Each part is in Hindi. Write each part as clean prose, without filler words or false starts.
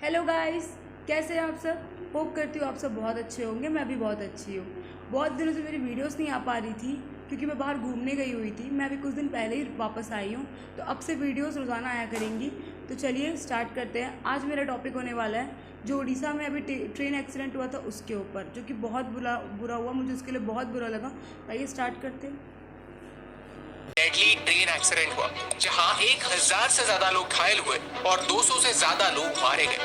हेलो गाइस, कैसे हैं आप सब। होप करती हूँ आप सब बहुत अच्छे होंगे। मैं भी बहुत अच्छी हूँ। बहुत दिनों से मेरी वीडियोस नहीं आ पा रही थी क्योंकि मैं बाहर घूमने गई हुई थी। मैं अभी कुछ दिन पहले ही वापस आई हूँ, तो अब से वीडियोस रोज़ाना आया करेंगी। तो चलिए स्टार्ट करते हैं। आज मेरा टॉपिक होने वाला है जो उड़ीसा में अभी ट्रेन एक्सीडेंट हुआ था उसके ऊपर, जो कि बहुत बुरा हुआ। मुझे उसके लिए बहुत बुरा लगा। आइए स्टार्ट करते हैं। डेडली ट्रेन एक्सीडेंट हुआ जहां 1000 से ज्यादा लोग घायल हुए और 200 से ज्यादा लोग मारे गए।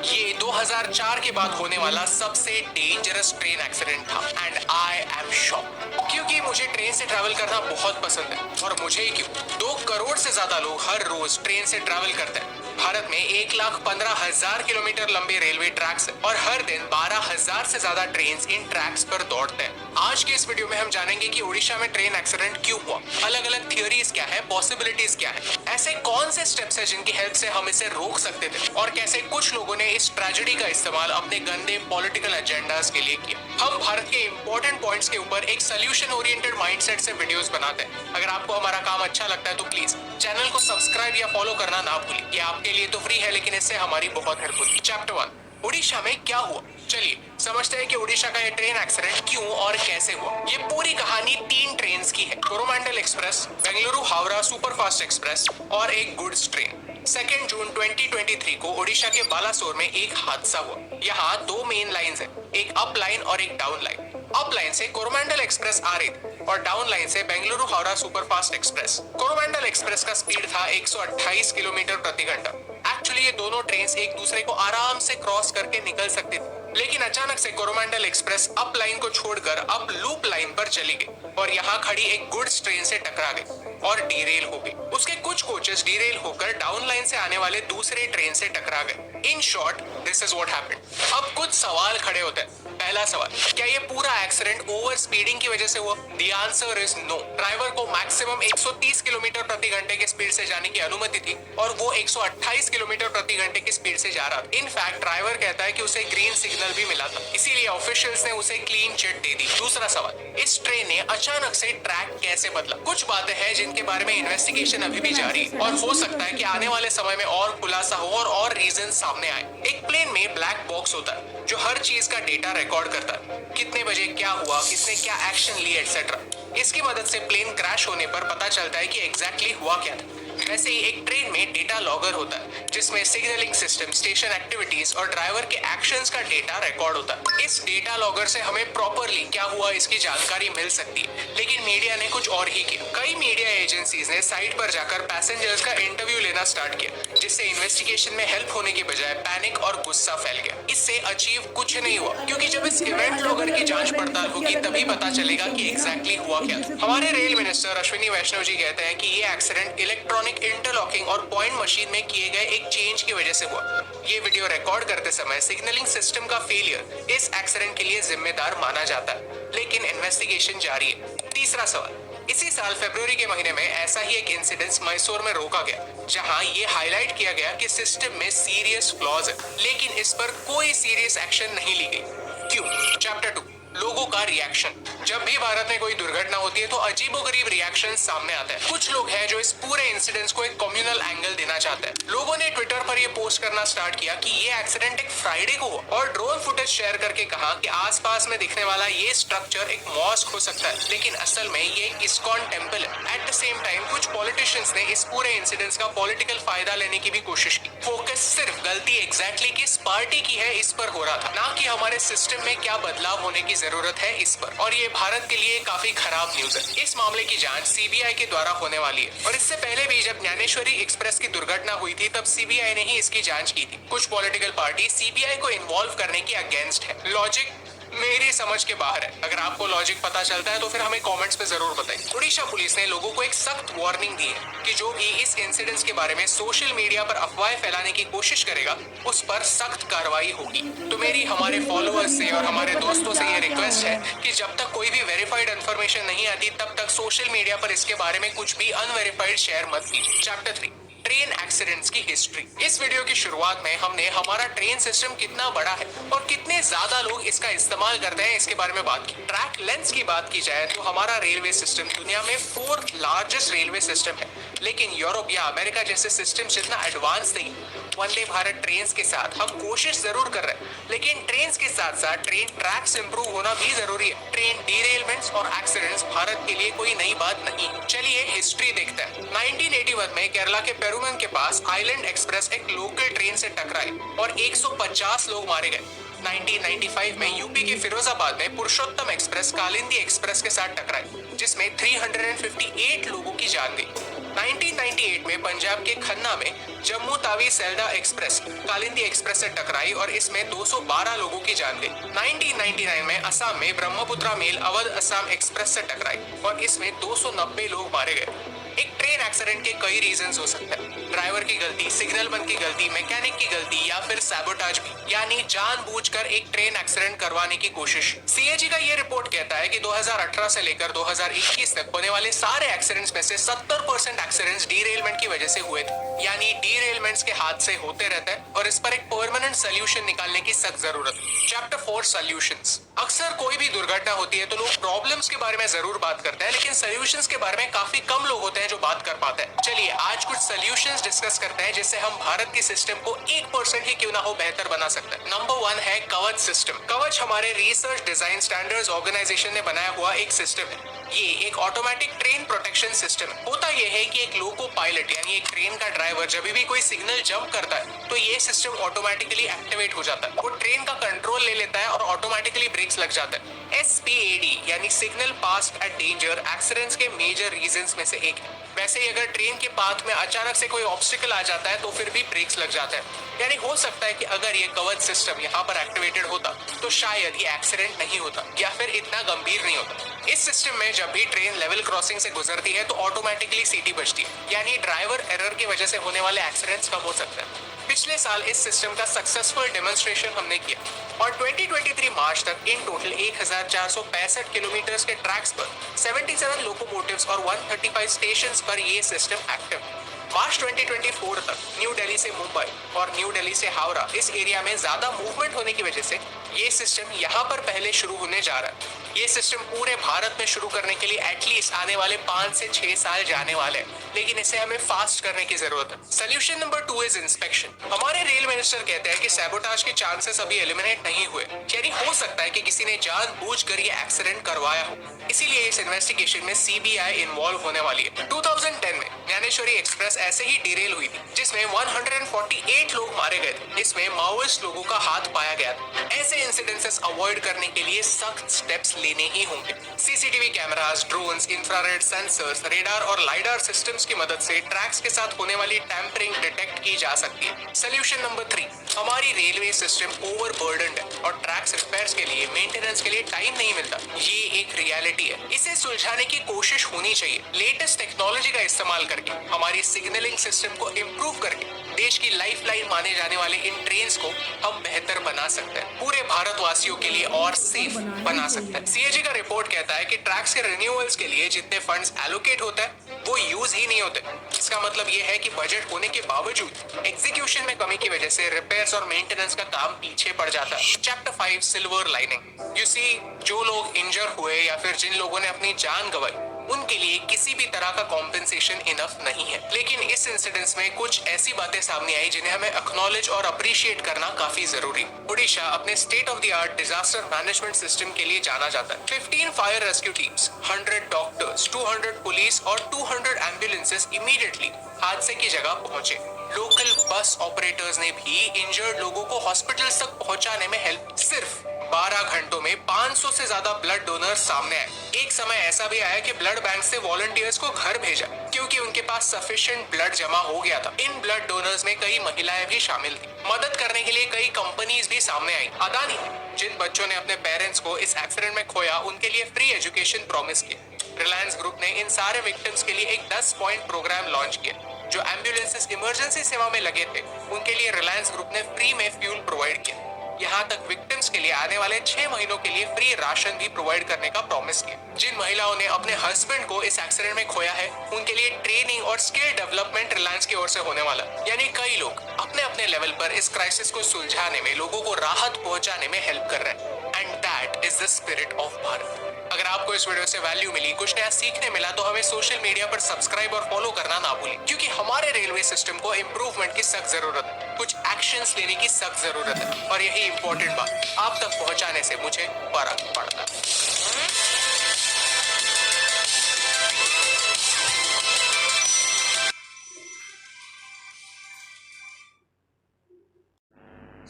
ये 2004 के बाद होने वाला सबसे डेंजरस ट्रेन एक्सीडेंट था एंड आई एम शॉक्ड क्योंकि मुझे ट्रेन से ट्रैवल करना बहुत पसंद है। और मुझे ही क्यों, 2 करोड़ से ज्यादा लोग हर रोज ट्रेन से ट्रैवल करते हैं। भारत में 1,15,000 किलोमीटर लंबे रेलवे ट्रैक्स और हर दिन 12,000 से ज्यादा ट्रेन इन ट्रैक्स पर दौड़ते हैं। आज के इस वीडियो में हम जानेंगे कि उड़ीसा में ट्रेन एक्सीडेंट क्यों हुआ, अलग अलग थियोरीज क्या है, पॉसिबिलिटीज क्या है, ऐसे कौन से स्टेप्स हैं जिनकी हेल्प से हम इसे रोक सकते थे, और कैसे कुछ लोगों ने इस ट्रेजेडी का इस्तेमाल अपने गंदे पॉलिटिकल एजेंडाज के लिए किया। हम भारत के इंपॉर्टेंट पॉइंट्स के ऊपर एक सोल्यूशन ओरिएंटेड माइंडसेट से वीडियोस बनाते हैं। अगर आपको हमारा काम अच्छा लगता है तो प्लीज चैनल को सब्सक्राइब या फॉलो करना ना भूलिए। ये आपके लिए तो फ्री है, लेकिन इससे हमारी बहुत हेल्प होगी। चैप्टर 1, उड़ीसा में क्या हुआ। चलिए समझते हैं कि उड़ीसा का ये ट्रेन एक्सीडेंट क्यों और कैसे हुआ। ये पूरी कहानी 3 ट्रेन की है, Coromandel express, Bengaluru Howrah superfast express और एक गुड्स ट्रेन। 2 जून 2023 को उड़ीसा के बालासोर में एक हादसा हुआ। यहाँ 2 मेन लाइंस हैं, एक अप लाइन और एक डाउन लाइन। अप लाइन से कोरोमंडल एक्सप्रेस आ रही थी और डाउन लाइन से Bengaluru Howrah superfast express. Coromandel express का स्पीड था 128 किलोमीटर प्रति घंटा। एक्चुअली ये दोनों ट्रेन एक दूसरे को आराम से क्रॉस करके निकल सकती थी, लेकिन अचानक से कोरोमंडल एक्सप्रेस अप लाइन को छोड़कर अप लूप लाइन पर चली गई और यहाँ खड़ी एक गुड्स ट्रेन से टकरा गई और डीरेल हो गई। उसके कुछ कोचेस डीरेल होकर डाउन लाइन से आने वाले दूसरे ट्रेन से टकरा गए। In short this is what happened. अब कुछ सवाल खड़े होते हैं। पहला सवाल, क्या ये पूरा एक्सीडेंट ओवर स्पीडिंग की वजह से हुआ? The answer is no. Driver को मैक्सिमम 130 किलोमीटर प्रति घंटे की स्पीड से जाने की अनुमति थी और वो 128 किलोमीटर प्रति घंटे की स्पीड से जा रहा था। इनफैक्ट ड्राइवर कहता है कि उसे ग्रीन सिग्नल भी मिला था, इसीलिए ऑफिशियल्स ने उसे क्लीन चिट दे दी। दूसरा सवाल, इस ट्रेन ने अचानक से ट्रैक कैसे बदला? कुछ बातें हैं जिनके बारे में इन्वेस्टिगेशन अभी भी जारी है और हो सकता है कि आने वाले समय में और खुलासा हो और रीजन सामने आए। एक प्लेन में ब्लैक बॉक्स होता है जो हर चीज का डेटा रिकॉर्ड करता है, कितने बजे क्या हुआ, किसने क्या एक्शन लिए एक्सेट्रा। इसकी मदद से प्लेन क्रैश होने पर पता चलता है कि एग्जैक्टली हुआ क्या था। वैसे ही एक ट्रेन में डेटा लॉगर होता है जिसमें सिग्नलिंग सिस्टम, स्टेशन एक्टिविटीज और ड्राइवर के एक्शंस का डेटा रिकॉर्ड होता है। इस डेटा लॉगर से हमें प्रॉपरली क्या हुआ इसकी जानकारी मिल सकती है, लेकिन मीडिया ने कुछ और ही किया। कई मीडिया एजेंसीज ने साइट पर जाकर पैसेंजर्स का इंटरव्यू लेना स्टार्ट किया, जिससे इन्वेस्टिगेशन में हेल्प होने की बजाय पैनिक और गुस्सा फैल गया। इससे अचीव कुछ नहीं हुआ, क्योंकि जब इस इवेंट लॉगर की जांच पड़ताल होगी तभी पता चलेगा कि एग्जैक्टली हुआ क्या। हमारे रेल मिनिस्टर अश्विनी वैष्णव जी कहते हैं कि ये एक्सीडेंट इलेक्ट्रॉनिक इंटरलॉकिंग और पॉइंट मशीन में किए गए एक चेंज की वजह से हुआ। ये वीडियो रिकॉर्ड करते समय सिग्नलिंग सिस्टम का फेलियर इस एक्सीडेंट के लिए जिम्मेदार माना जाता है, लेकिन इन्वेस्टिगेशन जारी है। तीसरा सवाल, इसी साल फरवरी के महीने में ऐसा ही एक इंसिडेंट मैसूर में रोका गया, जहां ये हाईलाइट किया गया कि सिस्टम में सीरियस फ्लॉज है, लेकिन इस पर कोई सीरियस एक्शन नहीं ली गई। क्यों? चैप्टर 2, लोगों का रिएक्शन। जब भी भारत में कोई दुर्घटना होती है तो अजीबोगरीब रिएक्शन सामने आता है। कुछ लोग हैं जो इस पूरे इंसिडेंट को एक कम्युनल एंगल देना चाहते हैं। लोगों ने ट्विटर पर ये पोस्ट करना स्टार्ट किया कि ये एक्सीडेंट एक फ्राइडे को हुआ और ड्रोन फुटेज शेयर करके कहा कि आसपास में दिखने वाला ये स्ट्रक्चर एक मॉस्क हो सकता है, लेकिन असल में ये इस्कॉन टेम्पल है। एट द सेम टाइम कुछ पॉलिटिशियंस ने इस पूरे इंसिडेंट का पॉलिटिकल फायदा लेने की भी कोशिश की। फोकस सिर्फ गलती एग्जैक्टली किस पार्टी की है इस पर हो रहा था, ना कि हमारे सिस्टम में क्या बदलाव होने की जरूरत है इस पर। और ये भारत के लिए काफी खराब न्यूज है। इस मामले की जांच सीबीआई के द्वारा होने वाली है और इससे पहले भी जब ज्ञानेश्वरी एक्सप्रेस की दुर्घटना हुई थी तब सीबीआई ने ही इसकी जांच की थी। कुछ पॉलिटिकल पार्टी सीबीआई को इन्वॉल्व करने की अगेंस्ट है। लॉजिक मेरी समझ के बाहर है। अगर आपको लॉजिक पता चलता है तो फिर हमें कमेंट्स पे जरूर बताइए। उड़ीसा पुलिस ने लोगों को एक सख्त वार्निंग दी है कि जो भी इस इंसिडेंट के बारे में सोशल मीडिया पर अफवाहें फैलाने की कोशिश करेगा उस पर सख्त कार्रवाई होगी। तो मेरी हमारे फॉलोअर्स से और हमारे दोस्तों से ये रिक्वेस्ट है कि जब तक कोई भी वेरीफाइड इन्फॉर्मेशन नहीं आती तब तक सोशल मीडिया पर इसके बारे में कुछ भी अनवेरीफाइड शेयर मत कीजिए। चैप्टर 3, ट्रेन एक्सीडेंट्स की हिस्ट्री। इस वीडियो की शुरुआत में हमने हमारा ट्रेन सिस्टम कितना बड़ा है और कितने ज्यादा लोग इसका इस्तेमाल करते हैं इसके बारे में बात की। ट्रैक लेंथ की बात की जाए तो हमारा रेलवे सिस्टम दुनिया में 4th लार्जेस्ट रेलवे सिस्टम है, लेकिन यूरोप या अमेरिका जैसे सिस्टम जितना एडवांस नहीं। वंदे भारत ट्रेन के साथ हम कोशिश जरूर कर रहे हैं, लेकिन ट्रेन के साथ साथ ट्रेन ट्रैक्स इंप्रूव होना भी जरूरी है। ट्रेन डीरेलमेंट्स और एक्सीडेंट्स भारत के लिए कोई नई बात नहीं। चलिए हिस्ट्री देखते हैं। 1981 में केरला के पेरुमन के पास आइलैंड एक्सप्रेस एक लोकल ट्रेन से टकराई और 150 लोग मारे गए। 1995 में यूपी के फिरोजाबाद में पुरुषोत्तम एक्सप्रेस कालिंदी एक्सप्रेस के साथ टकराई, जिसमें 358 लोगों की जान गई। 1998 में पंजाब के खन्ना में Jammu Tawi Selda express Kalindi express से टकराई और इसमें 212 लोगों की जान गई। 1999 में असम में ब्रह्मपुत्रा मेल अवध असम एक्सप्रेस से टकराई और इसमें 290 लोग मारे गए। एक ट्रेन एक्सीडेंट के कई रीजंस हो सकते हैं। ड्राइवर की गलती, सिग्नल मैन की गलती, मैकेनिक की गलती या फिर सैबोटाज भी, यानी जानबूझकर एक ट्रेन एक्सीडेंट करवाने की कोशिश। सीएजी का ये रिपोर्ट कहता है कि 2018 से लेकर 2021 तक होने वाले सारे एक्सीडेंट्स में से 70% एक्सीडेंट्स डीरेलमेंट की वजह से हुए थे। यानी डीरेलमेंट्स के हादसे होते रहते हैं और इस पर एक परमानेंट सोल्यूशन निकालने की सख्त जरूरत है। Chapter 4 solutions. अक्सर कोई भी दुर्घटना होती है तो लोग प्रॉब्लम्स के बारे में जरूर बात करते हैं, लेकिन सॉल्यूशंस के बारे में काफी कम लोग होते हैं जो बात कर पाते हैं। चलिए आज कुछ सॉल्यूशंस डिस्कस करते हैं जिससे हम भारत के सिस्टम को 1% ही क्यों ना हो बेहतर बना सकते हैं। नंबर 1 है कवच सिस्टम। कवच हमारे रिसर्च डिजाइन स्टैंडर्ड्स ऑर्गेनाइजेशन ने बनाया हुआ एक सिस्टम है। ये एक ऑटोमेटिक ट्रेन प्रोटेक्शन सिस्टम है। होता यह है कि एक लोको पायलट यानी एक ट्रेन का ड्राइवर जब भी कोई सिग्नल जंप करता है तो ये सिस्टम ऑटोमेटिकली एक्टिवेट हो जाता है। वो ट्रेन का कंट्रोल ले लेता है और ऑटोमेटिकली ब्रेक्स लग जाता है। SPAD यानी signal passed at danger accidents के मेजर रीजंस में से एक है। वैसे ही अगर ट्रेन के पाथ में अचानक से कोई ऑब्स्टिकल आ जाता है तो फिर भी ब्रेक्स लग जाता है। यानी हो सकता है कि अगर ये कवच सिस्टम यहाँ पर एक्टिवेटेड होता तो शायद ये एक्सीडेंट नहीं होता या फिर इतना गंभीर नहीं होता। इस सिस्टम में जब भी ट्रेन लेवल क्रॉसिंग से गुजरती है तो ऑटोमेटिकली सीटी बजती है, यानी ड्राइवर एरर की वजह से होने वाले एक्सीडेंट्स कम हो सकते हैं। पिछले साल इस सिस्टम का सक्सेसफुल डेमोन्स्ट्रेशन हमने किया और 2023 मार्च तक इन टोटल 1465 किलोमीटर के ट्रैक्स पर 77 लोकोमोटिव्स और 135 स्टेशंस पर ये सिस्टम एक्टिव है। मार्च 2024 तक न्यू दिल्ली से मुंबई और न्यू दिल्ली से हावड़ा इस एरिया में ज्यादा मूवमेंट होने की वजह से ये सिस्टम यहाँ पर पहले शुरू होने जा रहा है। ये सिस्टम पूरे भारत में शुरू करने के लिए एटलीस्ट आने वाले 5 से 6 साल जाने वाले हैं, लेकिन इसे हमें फास्ट करने की जरूरत है। Solution number 2 is inspection. हमारे रेल मिनिस्टर कहते हैं कि सैबोटाज के चांसेस अभी एलिमिनेट नहीं हुए, यानी हो सकता है कि किसी ने जानबूझकर ये एक्सीडेंट करवाया हो। इसीलिए इस इन्वेस्टिगेशन में CBI इन्वॉल्व होने वाली है। 2010 में ज्ञानेश्वरी एक्सप्रेस ऐसे ही डिरेल हुई थी जिसमें 148 लोग मारे गए थे। इसमें माओइस्ट लोगों का हाथ पाया गया था। ऐसे इंसिडेंसेस अवॉइड करने के लिए सख्त स्टेप्स लेने ही होंगे। CCTV cameras, drones, infrared sensors, radar और लाइडार सिस्टम्स की मदद से ट्रैक्स के साथ होने वाली टैंपरिंग डिटेक्ट की जा सकती है। सोल्यूशन नंबर 3, हमारी रेलवे सिस्टम ओवरबर्डन्ड है और ट्रैक्स रिपेयर्स के लिए, मेंटेनेंस के लिए टाइम नहीं मिलता। ये एक रियलिटी है, इसे सुलझाने की कोशिश होनी चाहिए। लेटेस्ट टेक्नोलॉजी का इस्तेमाल करके, हमारी सिग्नलिंग सिस्टम को इम्प्रूव करके देश की लाइफलाइन माने जाने वाले इन ट्रेन्स को हम बेहतर बना सकते हैं, पूरे भारतवासियों के लिए और सेफ बना सकते हैं। CAG का रिपोर्ट कहता है कि ट्रैक्स के रिन्यूअल्स के लिए जितने फंड्स एलोकेट होते हैं वो यूज ही नहीं होते। इसका मतलब ये है कि बजट होने के बावजूद एग्जीक्यूशन में कमी की वजह से रिपेयर्स और मेंटेनेंस का काम पीछे पड़ जाता है। Chapter 5 silver lining. You see, जो लोग इंजर हुए या फिर जिन लोगों ने अपनी जान गंवाई उनके लिए किसी भी तरह का कॉम्पेंसेशन इनफ नहीं है, लेकिन इस इंसिडेंट्स में कुछ ऐसी बातें सामने आई जिन्हें हमें एक्नॉलेज और अप्रिशिएट करना काफी जरूरी। ओडिशा अपने state of the art disaster management system के लिए जाना जाता है। 15 fire rescue teams, 100 doctors, 200 police और 200 एम्बुलेंसेस इमीडिएटली हादसे की जगह पहुंचे। लोकल बस ऑपरेटर्स ने भी इंजर्ड लोगों को हॉस्पिटल्स तक पहुंचाने में हेल्प। सिर्फ 12 घंटों में 500 से ज्यादा ब्लड डोनर्स सामने आए। एक समय ऐसा भी आया कि ब्लड बैंक से वॉलंटियर्स को घर भेजा क्योंकि उनके पास सफिशिएंट ब्लड जमा हो गया था। इन ब्लड डोनर्स में कई महिलाएं भी शामिल थी। मदद करने के लिए कई कंपनीज भी सामने आई। अदानी, जिन बच्चों ने अपने पेरेंट्स को इस एक्सीडेंट में खोया, उनके लिए फ्री एजुकेशन प्रॉमिस किया। रिलायंस ग्रुप ने इन सारे विक्टिम्स के लिए एक 10 पॉइंट प्रोग्राम लॉन्च किया। जो एम्बुलेंसेस इमरजेंसी सेवा में लगे थे उनके लिए रिलायंस ग्रुप ने फ्री में फ्यूल प्रोवाइड किया। यहाँ तक विक्टिम्स के लिए आने वाले 6 महीनों के लिए फ्री राशन भी प्रोवाइड करने का प्रॉमिस किया। जिन महिलाओं ने अपने हस्बैंड को इस एक्सीडेंट में खोया है उनके लिए ट्रेनिंग और स्किल डेवलपमेंट रिलायंस की ओर से होने वाला, यानी कई लोग अपने अपने लेवल पर इस क्राइसिस को सुलझाने में, लोगों को राहत पहुंचाने में हेल्प कर रहे हैं। And that is the spirit of Bharat. अगर आपको इस वीडियो से वैल्यू मिली, कुछ नया सीखने मिला, तो हमें सोशल मीडिया पर सब्सक्राइब और फॉलो करना ना भूलें, क्योंकि हमारे रेलवे सिस्टम को इम्प्रूवमेंट की सख्त जरूरत है, कुछ एक्शंस लेने की सख्त जरूरत है, और यही इंपॉर्टेंट बात आप तक पहुंचाने से मुझे फर्क पड़ता है।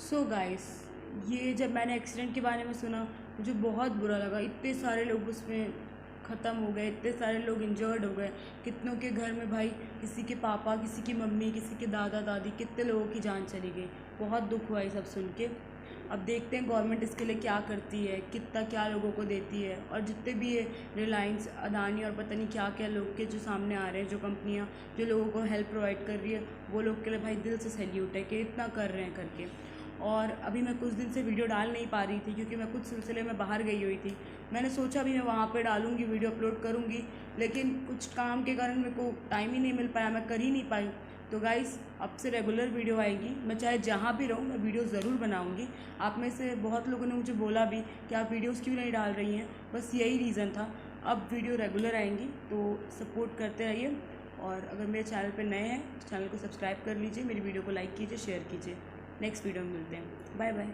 सो गाइस, ये जब मैंने एक्सीडेंट के बारे में सुना मुझे बहुत बुरा लगा। इतने सारे लोग उसमें ख़त्म हो गए, इतने सारे लोग इंजर्ड हो गए, कितनों के घर में भाई किसी के पापा, किसी की मम्मी, किसी के दादा दादी, कितने लोगों की जान चली गई। बहुत दुख हुआ ये सब सुन के। अब देखते हैं गवर्नमेंट इसके लिए क्या करती है, कितना क्या लोगों को देती है। और जितने भी ये रिलायंस, अदानी और पता नहीं क्या क्या लोग के जो सामने आ रहे हैं, जो कंपनियां जो लोगों को हेल्प प्रोवाइड कर रही है, वो लोग के लिए भाई दिल से सैल्यूट है कि इतना कर रहे हैं करके। और अभी मैं कुछ दिन से वीडियो डाल नहीं पा रही थी क्योंकि मैं कुछ सिलसिले में बाहर गई हुई थी। मैंने सोचा भी मैं वहाँ पे डालूँगी, वीडियो अपलोड करूँगी, लेकिन कुछ काम के कारण मेरे को टाइम ही नहीं मिल पाया, मैं कर ही नहीं पाई। तो गाइस, अब से रेगुलर वीडियो आएगी। मैं चाहे जहाँ भी रहूँ मैं वीडियो ज़रूर बनाऊँगी। आप में से बहुत लोगों ने मुझे बोला भी कि आप वीडियोज़ क्यों नहीं डाल रही हैं, बस यही रीज़न था। अब वीडियो रेगुलर आएंगी, तो सपोर्ट करते रहिए। और अगर मेरे चैनल पर नए हैं तो चैनल को सब्सक्राइब कर लीजिए, मेरी वीडियो को लाइक कीजिए, शेयर कीजिए। नेक्स्ट वीडियो में मिलते हैं। Bye bye.